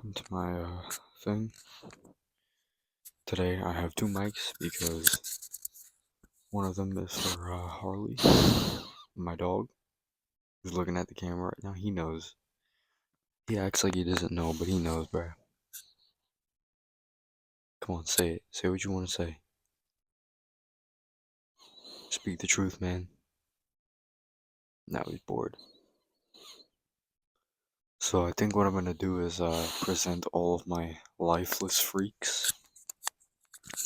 welcome to my thing. Today I have two mics because one of them is for Harley, my dog, who's looking at the camera right now. He knows. He acts like he doesn't know, but he knows, bro. Come on, say it. Say what you want to say. Speak the truth, man. Now he's bored. So I think what I'm gonna do is present all of my lifeless freaks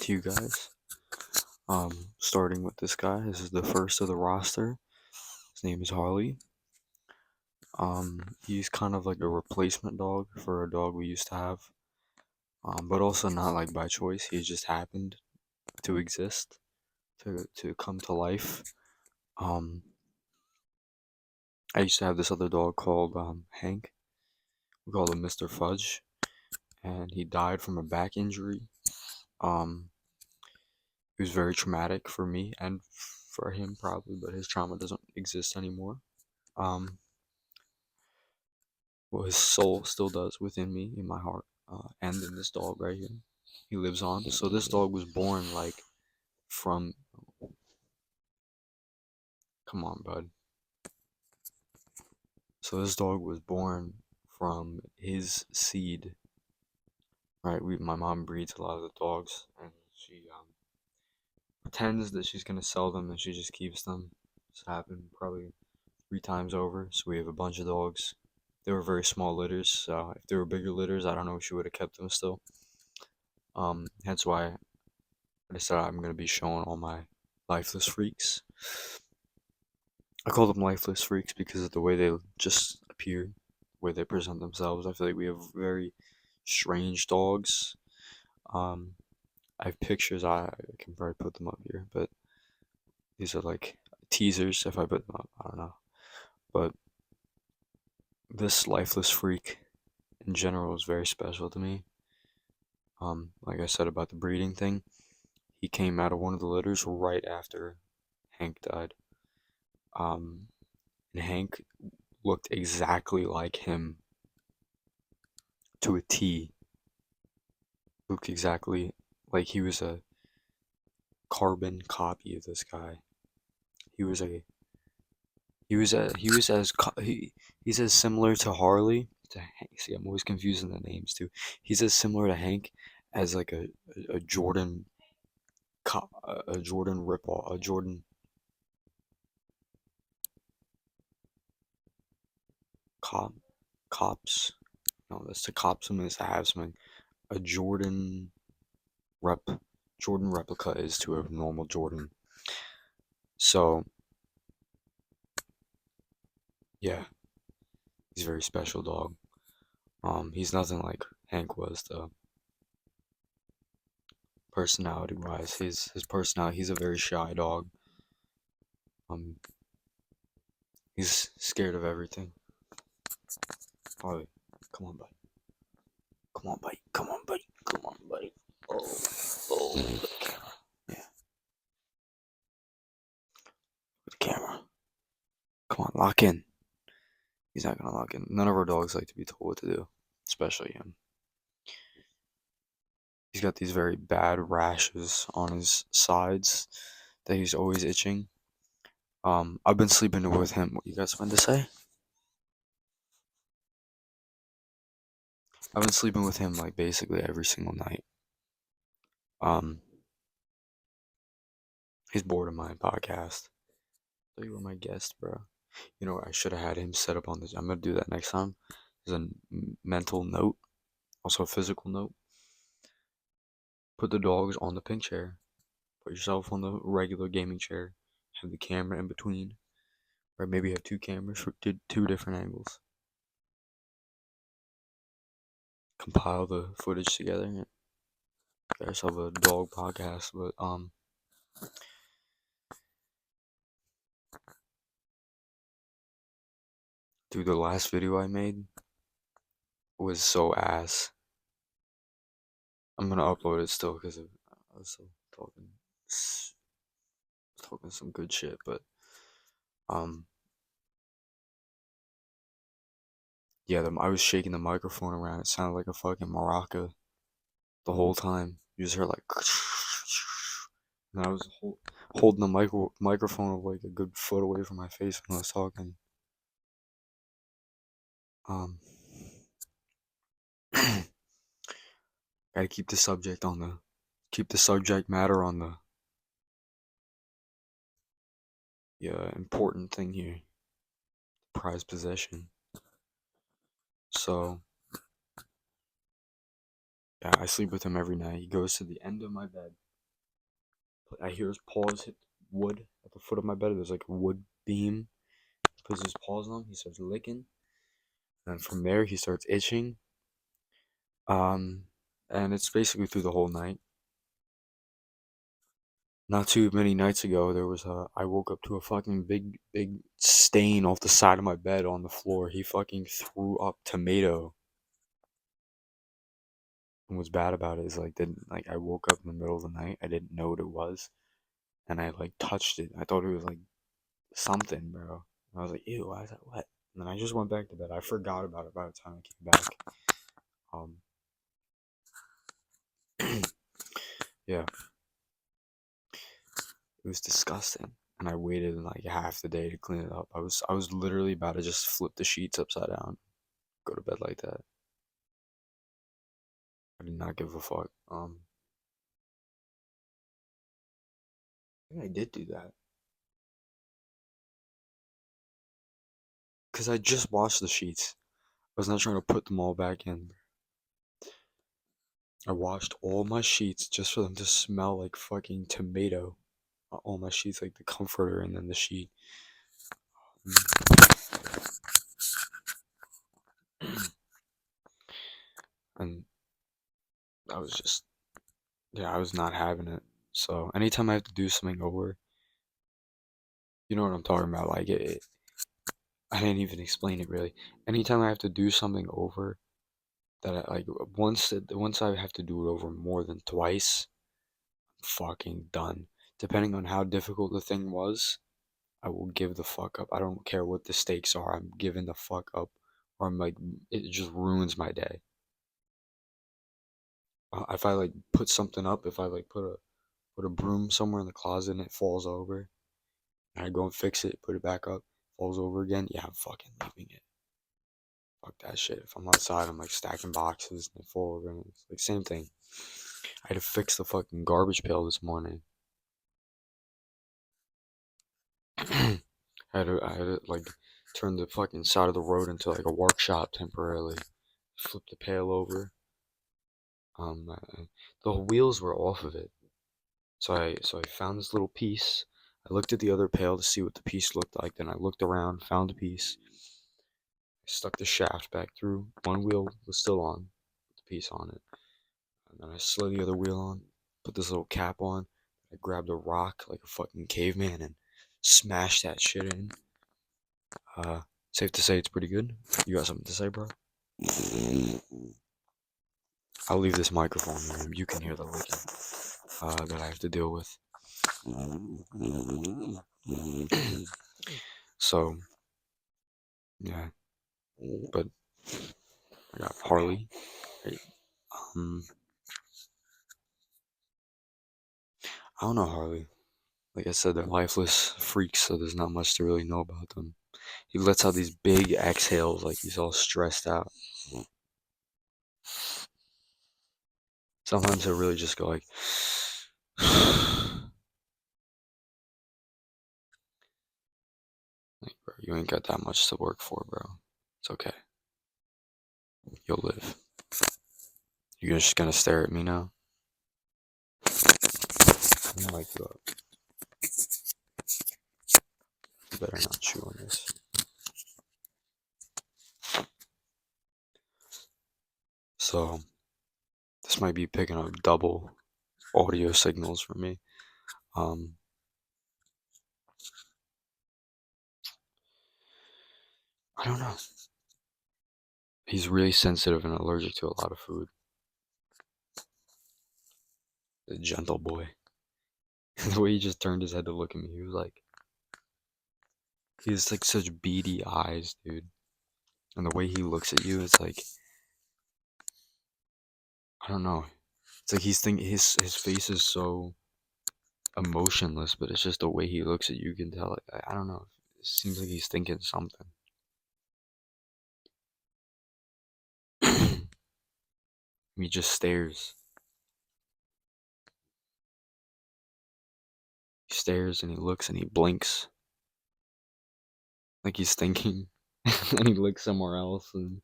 to you guys. Starting with this guy. This is the first of the roster. His name is Harley. He's kind of like a replacement dog for a dog we used to have. But also not like by choice. He just happened to exist, to come to life. Um, I used to have this other dog called Hank. We called him Mr. Fudge, and he died from a back injury. Um, it was very traumatic for me and for him probably, but his trauma doesn't exist anymore. Um, well, his soul still does within me, in my heart, and in this dog right here. He lives on. So this dog was born like from. Come on, bud. So this dog was born from his seed, right? My mom breeds a lot of the dogs, and she pretends that she's gonna sell them, and she just keeps them. This happened probably 3 times over. So we have a bunch of dogs. They were very small litters. So if they were bigger litters, I don't know if she would have kept them still. Hence why I decided I'm gonna be showing all my lifeless freaks. I call them lifeless freaks because of the way they just appear, the way they present themselves. I feel like we have very strange dogs. Um, I have pictures. I can probably put them up here, but these are like teasers if I put them up. I don't know. But this lifeless freak in general is very special to me. Like I said about the breeding thing, he came out of one of the litters right after Hank died. And Hank looked exactly like him to a T. Looked exactly like he was a carbon copy of this guy. He was a he was as he's as similar to Harley to Hank. See, I'm always confusing the names too. He's as similar to Hank as like a Jordan a Jordan ripoff, a Jordan cop cops. No, that's the cops and it's the have something. A rep Jordan replica is to a normal Jordan. So yeah, he's a very special dog. He's nothing like Hank was though. Personality wise, his personality, he's a very shy dog. Um, he's scared of everything. Harley, come on, buddy. Come on, buddy. Come on, buddy. Come on, buddy. Oh, look at the camera. Yeah, with the camera. Come on, lock in. He's not gonna lock in. None of our dogs like to be told what to do, especially him. He's got these very bad rashes on his sides that he's always itching. I've been sleeping with him. What you guys want to say? I've been sleeping with him like basically every single night. Um, he's bored of my podcast. So you were my guest, bro. You know, I should have had him set up on this. I'm gonna do that next time. There's a mental note, also a physical note. Put the dogs on the pink chair. Put yourself on the regular gaming chair. Have the camera in between, or maybe have two cameras for two different angles. Compile the footage together. And get yourself a dog podcast, but dude, the last video I made was so ass. I'm gonna upload it still because I was still talking some good shit, but um, Yeah, I was shaking the microphone around. It sounded like a fucking maraca the whole time. You just heard like, and I was holding the microphone like a good foot away from my face when I was talking. Um, gotta keep the subject matter on the important thing here, prized possession. So yeah, I sleep with him every night. He goes to the end of my bed. I hear his paws hit wood at the foot of my bed. There's like a wood beam. He puts his paws on. He starts licking, and from there he starts itching. Um, and it's basically through the whole night. Not too many nights ago, I woke up to a fucking big stain off the side of my bed on the floor. He fucking threw up tomato. And what's bad about it is I woke up in the middle of the night. I didn't know what it was, and I like touched it. I thought it was like something, bro. And I was like, ew, why is that wet? And then I just went back to bed. I forgot about it by the time I came back. Um, yeah, it was disgusting. And I waited like half the day to clean it up. I was literally about to just flip the sheets upside down, go to bed like that. I did not give a fuck. I think I did do that because I just washed the sheets. I was not trying to put them all back in. I washed all my sheets just for them to smell like fucking tomato. All my sheets, like the comforter and then the sheet. And I was just, yeah, I was not having it. So anytime I have to do something over, you know what I'm talking about. I didn't even explain it really. Anytime I have to do something over, that I like once I have to do it over more than twice, I'm fucking done. Depending on how difficult the thing was, I will give the fuck up. I don't care what the stakes are. I'm giving the fuck up, or I'm like, it just ruins my day. If I like put something up, if I like put a broom somewhere in the closet and it falls over, and I go and fix it, put it back up, falls over again, yeah, I'm fucking leaving it. Fuck that shit. If I'm outside, I'm like stacking boxes and they fall over, and it's like same thing. I had to fix the fucking garbage pail this morning. I had to like turn the fucking side of the road into like a workshop temporarily. Flip the pail over. The wheels were off of it, so I found this little piece. I looked at the other pail to see what the piece looked like. Then I looked around, found the piece. I stuck the shaft back through. One wheel was still on, with the piece on it. And then I slid the other wheel on, put this little cap on. I grabbed a rock like a fucking caveman and smashed that shit in. Uh, Safe to say it's pretty good. You got something to say, bro? I'll leave this microphone here. You can hear the licking that I have to deal with. So, yeah. But I got Harley. Um, I don't know Harley. Like I said, they're lifeless freaks, so there's not much to really know about them. He lets out these big exhales, like he's all stressed out. Sometimes he'll really just go like, like, bro, you ain't got that much to work for, bro. It's okay. You'll live. You're just gonna stare at me now? I'm gonna mic you up. You better not chew on this. So, this might be picking up double audio signals for me. Um, I don't know. He's really sensitive and allergic to a lot of food. A gentle boy. The way he just turned his head to look at me, he has like such beady eyes, dude. And the way he looks at you, it's like, I don't know. It's like he's thinking his face is so emotionless, but it's just the way he looks at you, you can tell. Like, I don't know. It seems like he's thinking something. He just stares. He stares and he looks and he blinks like he's thinking. And he looks somewhere else and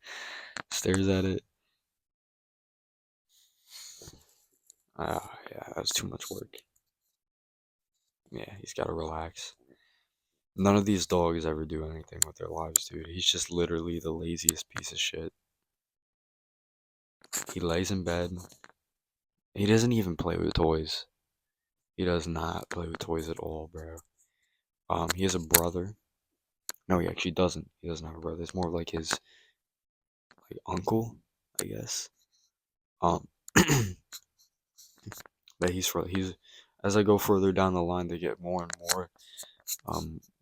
stares at it. Yeah, that's too much work. Yeah, he's got to relax. None of these dogs ever do anything with their lives, dude. He's just literally the laziest piece of shit. He lays in bed. He doesn't even play with toys. He does not play with toys at all, bro. He has a brother. No, he actually doesn't. He doesn't have a brother. It's more like his like uncle, I guess. Um, that he's as I go further down the line, they get more and more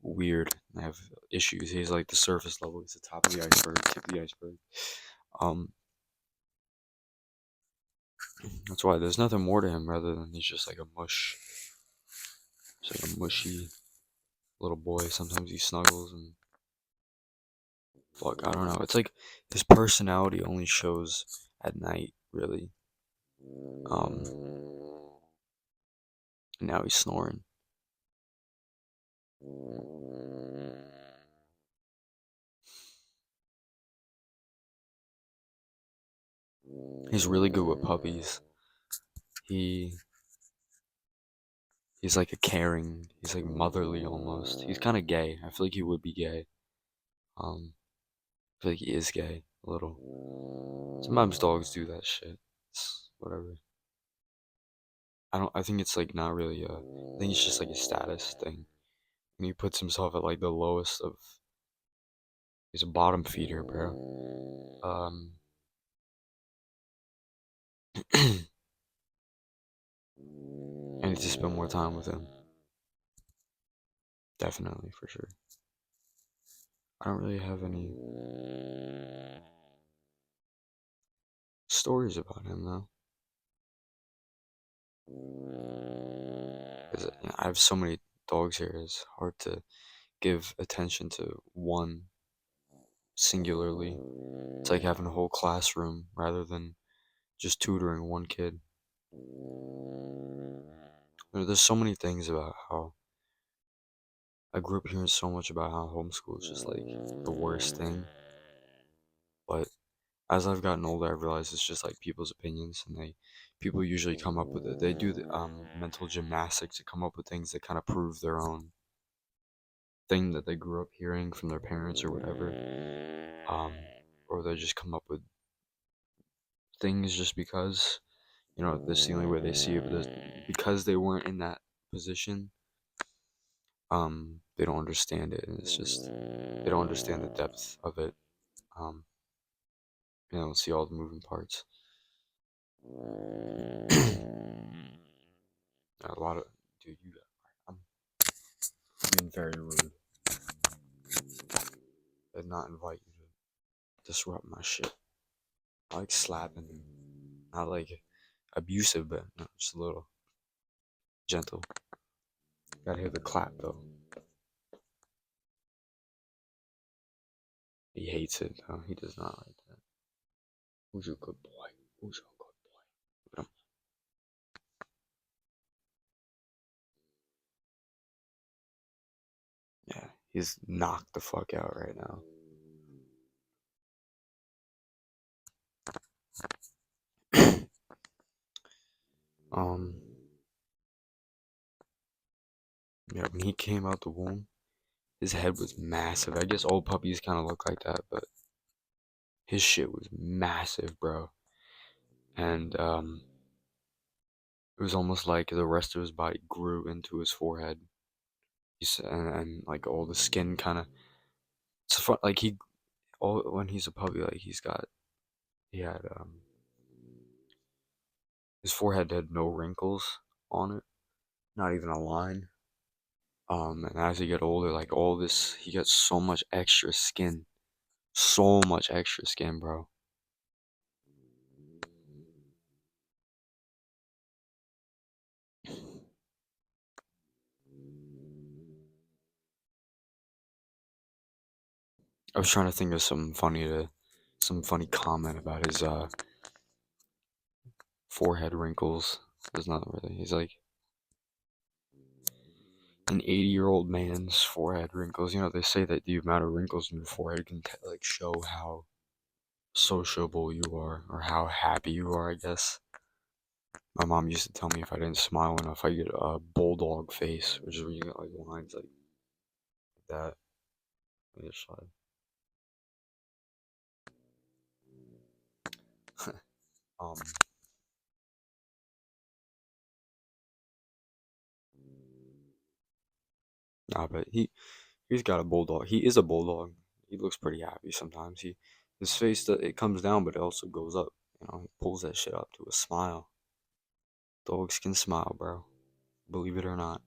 weird. I have issues. He's like the surface level. He's the top of the iceberg, tip of the iceberg. Um, that's why there's nothing more to him rather than he's just like a mush, just like a mushy little boy. Sometimes he snuggles and fuck, I don't know. It's like his personality only shows at night, really. Um, and now he's snoring. He's really good with puppies. He he's like a caring. He's like motherly almost. He's kind of gay. I feel like he would be gay. I feel like he is gay a little. Sometimes dogs do that shit. It's whatever. I don't. I think it's like not really. I think it's just like a status thing. And he puts himself at like the lowest of. He's a bottom feeder, bro. I need to spend more time with him. Definitely, for sure. I don't really have any stories about him though. 'Cause, I have so many dogs here. It's hard to give attention to one singularly. It's like having a whole classroom rather than just tutoring one kid. There's so many things about how I grew up hearing so much about how homeschool is just like the worst thing. But as I've gotten older, I've realized it's just like people's opinions, and people usually come up with it. They do the mental gymnastics to come up with things that kind of prove their own thing that they grew up hearing from their parents or whatever. Um, or they just come up with things just because this is the only way they see it. But because they weren't in that position, they don't understand it, and it's just they don't understand the depth of it. Um, they don't see all the moving parts. A lot of dude, I'm being very rude. I did not invite you to disrupt my shit. I like slapping him, not like abusive, but no, just a little gentle. Gotta hear the clap though. He hates it. No, he does not like that. Who's your good boy? Who's your good boy? Look at him. Yeah, he's knocked the fuck out right now. um, yeah, when he came out the womb, his head was massive. I guess old puppies kind of look like that, but his shit was massive, bro. And it was almost like the rest of his body grew into his forehead. And like all the skin kind of. It's fun. Like when he's a puppy, like he had his forehead had no wrinkles on it, not even a line. And as he get older, like all this, he gets so much extra skin So much extra skin, bro. I was trying to think of some funny comment about his forehead wrinkles. It's not really. He's like an 80-year-old man's forehead wrinkles. You know, they say that the amount of wrinkles in your forehead can like show how sociable you are or how happy you are, I guess. My mom used to tell me if I didn't smile enough, I get a bulldog face, which is when you get like lines like that on your side. um, nah, but he's got a bulldog. He is a bulldog. He looks pretty happy sometimes. His face it comes down, but it also goes up. You know, he pulls that shit up to a smile. Dogs can smile, bro. Believe it or not.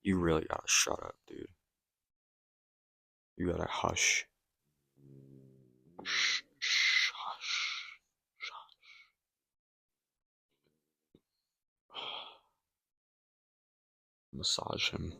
You really gotta shut up, dude. You gotta hush. Shh, shh, hush. Massage him.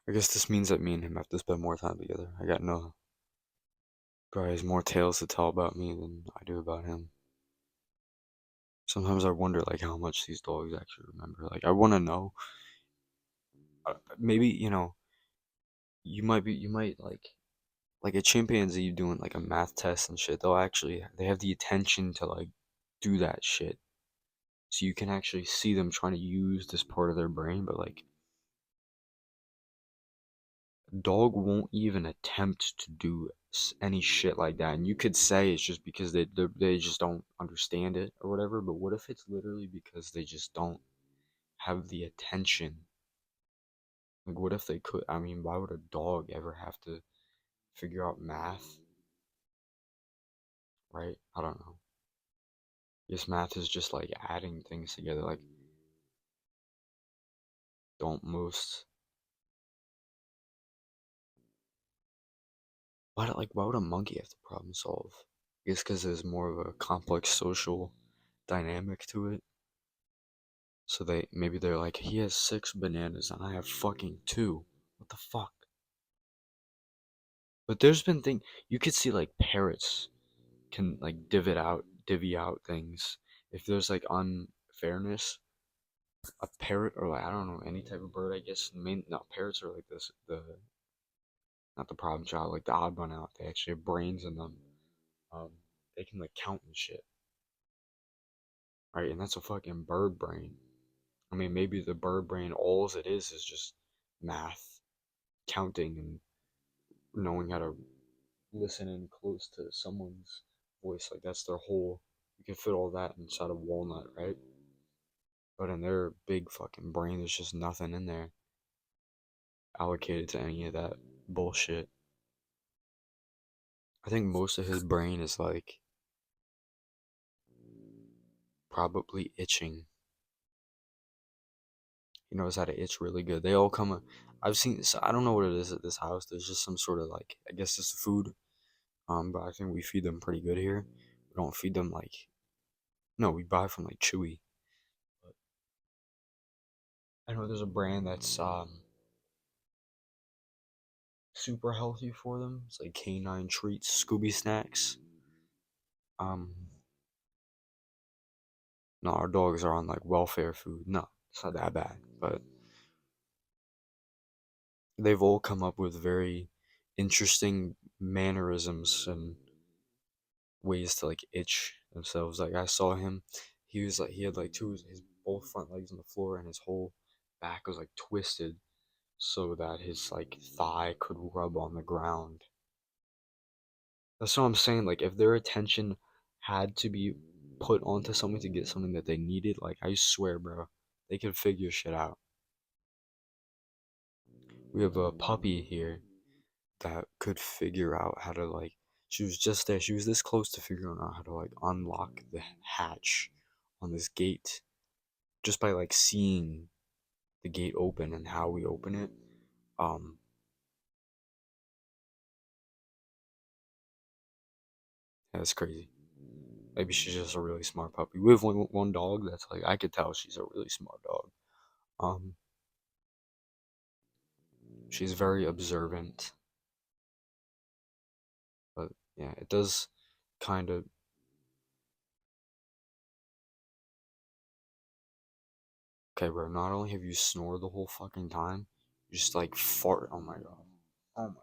I guess this means that me and him have to spend more time together. I got no. Probably has more tales to tell about me than I do about him. Sometimes I wonder like how much these dogs actually remember. Like I want to know. Maybe you might like a chimpanzee doing like a math test and shit. They have the attention to like do that shit. So you can actually see them trying to use this part of their brain, but like a dog won't even attempt to do any shit like that. And you could say it's just because they just don't understand it or whatever. But what if it's literally because they just don't have the attention? Like, what if they could? I mean, why would a dog ever have to figure out math, right? I don't know. Yes, math is just like adding things together. Like, don't most. Why would a monkey have to problem solve? I guess because there's more of a complex social dynamic to it. So maybe they're like, he has 6 bananas and I have fucking two. What the fuck? But there's been you could see like parrots can like divvy out things. If there's like unfairness, a parrot or like I don't know any type of bird. I guess main no parrots are like this the not the problem child like the odd one out. They actually have brains in them. Um, they can like count and shit, right? And that's a fucking bird brain. I mean, maybe the bird brain, all it is just math, counting, and knowing how to listen in close to someone's voice. Like that's their whole. You can fit all that inside a walnut, right? But in their big fucking brain, there's just nothing in there allocated to any of that bullshit. I think most of his brain is like probably itching. He knows how to itch really good. They all come. I've seen. So I don't know what it is at this house. There's just some sort of like. I guess it's food. But I think we feed them pretty good here. We don't feed them like. No, we buy from like Chewy. But I know there's a brand that's super healthy for them. It's like canine treats, Scooby snacks. Um, no, our dogs are on like welfare food. No, it's not that bad, but they've all come up with very interesting mannerisms and ways to like itch themselves. Like I saw him, he had like his both front legs on the floor and his whole back was like twisted so that his like thigh could rub on the ground. That's what I'm saying. Like if their attention had to be put onto something to get something that they needed, like I swear, bro, they could figure shit out. We have a puppy here that could figure out how to like She was just there. She was this close to figuring out how to like unlock the hatch on this gate just by like seeing the gate open and how we open it. Um, that's crazy. Maybe she's just a really smart puppy. We have one dog that's like I could tell she's a really smart dog. Um, she's very observant, but yeah, it does kind of. Okay, bro. Not only have you snored the whole fucking time, you just like fart. Oh my god. Oh my.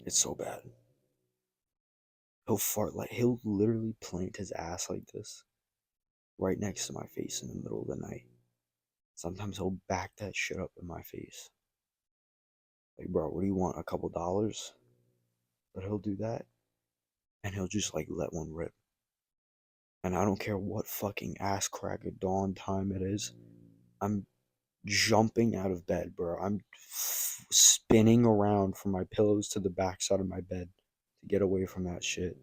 It's so bad. He'll fart like he'll literally plant his ass like this right next to my face in the middle of the night. Sometimes he'll back that shit up in my face. Like, bro, what do you want? A couple dollars? But he'll do that and he'll just like let one rip. And I don't care what fucking ass crack of dawn time it is. I'm jumping out of bed, bro. I'm spinning around from my pillows to the backside of my bed to get away from that shit.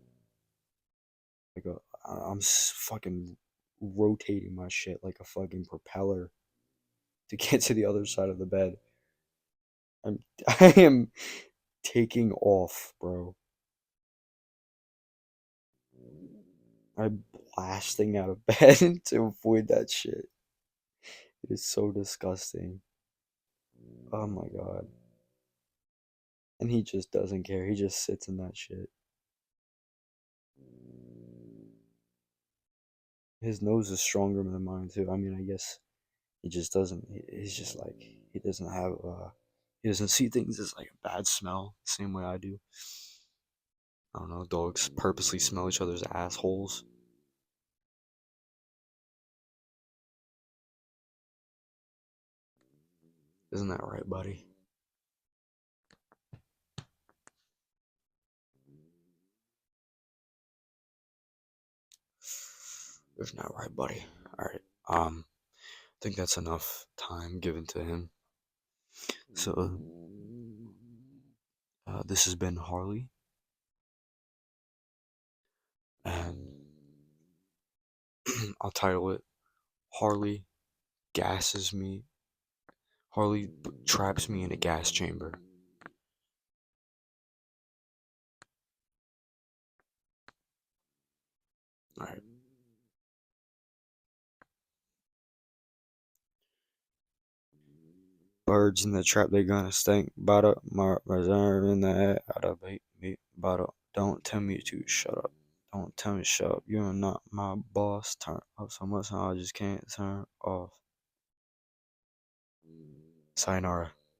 Like I'm fucking rotating my shit like a fucking propeller to get to the other side of the bed. I'm I am taking off, bro. I'm blasting out of bed to avoid that shit. It is so disgusting. Oh my god. And he just doesn't care. He just sits in that shit. His nose is stronger than mine too. I mean, I guess he just doesn't. He's just like he doesn't have. He doesn't see things as like a bad smell, the same way I do. I don't know. Dogs purposely smell each other's assholes. Isn't that right, buddy? Isn't that right, buddy? All right. I think that's enough time given to him. So, this has been Harley, and I'll title it Harley gasses me. Harley traps me in a gas chamber. All right. Birds in the trap, they gonna stink. Butter, my reserve in the air. Out of beat, butter. Don't tell me to shut up. Don't tell me to shut up. You're not my boss. Turn up so much, I just can't turn off. Sayonara.